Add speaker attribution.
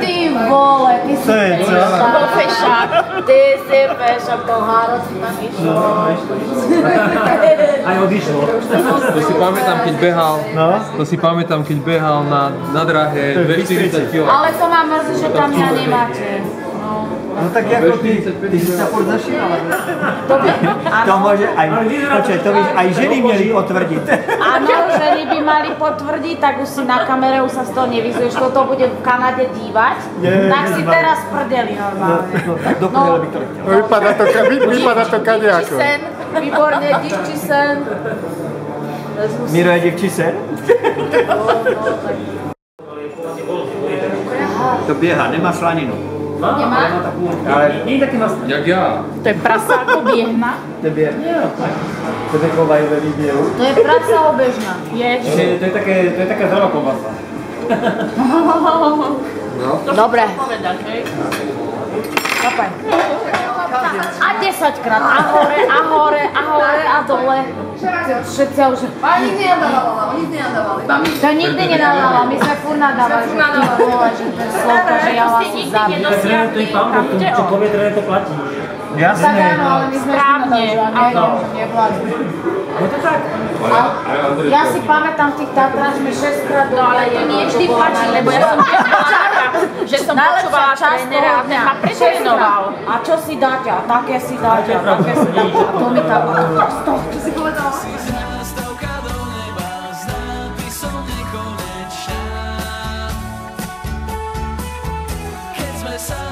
Speaker 1: Ty vole, ty si fešák. Ty si fešák, to háro si tam išlo.
Speaker 2: Aj odišlo.
Speaker 3: To si pamätám, keď behal na dráhe 240 kg.
Speaker 1: Ale to má mrzí, že tam ja nemáte.
Speaker 4: No tak ako ty si sa furt zašívala. To môže aj, počkaj, to by aj ženy mieli potvrdiť.
Speaker 1: Áno, ženy by mali potvrdiť, tak už si na kamere, už sa z toho nevyzuješ, kto to bude v Kanade dívať, tak si teraz prdeli normálne.
Speaker 4: No tak do prdele by to nechtěl.
Speaker 5: Vypadá to kadejako.
Speaker 1: Výborne, divčí sen.
Speaker 4: Miro je divčí sen? To bieha, nemá slaninu.
Speaker 1: Nemá?
Speaker 4: Ale
Speaker 2: Nie je taký masný.
Speaker 3: Jak ja.
Speaker 1: To je prasa ako biehna?
Speaker 4: to bieha. To je chovajú ve výběhu.
Speaker 1: To je prasa obežná. Je.
Speaker 2: To je taká zdravá kolbasa.
Speaker 1: Dobre. Kapaj. A 10 krát. A hore, a hore, a hore, a dole. Všetci už...
Speaker 6: Ale nikdy nenadávali.
Speaker 1: To nikdy nenadávala, my sme furt nadávali, že ty vole, že to je slovka, že ja vás zabím.
Speaker 2: To je pán, čo povie, že to platí.
Speaker 1: Tak
Speaker 4: Jasné.
Speaker 1: áno, ale my sme správne, áno, nevládli.
Speaker 2: Ale to tak.
Speaker 1: Ja si pamätám v tých Tatrách, že mi 6 krát dole.
Speaker 6: Ale to nie vždy platí, lebo ja som tiež mala že som počúvala trénera a ten ma pretrénoval.
Speaker 1: A čo si dáte? A také si dáte, a také si dáte. A to mi tam...
Speaker 6: Čo si povedala?
Speaker 7: Keď sme sa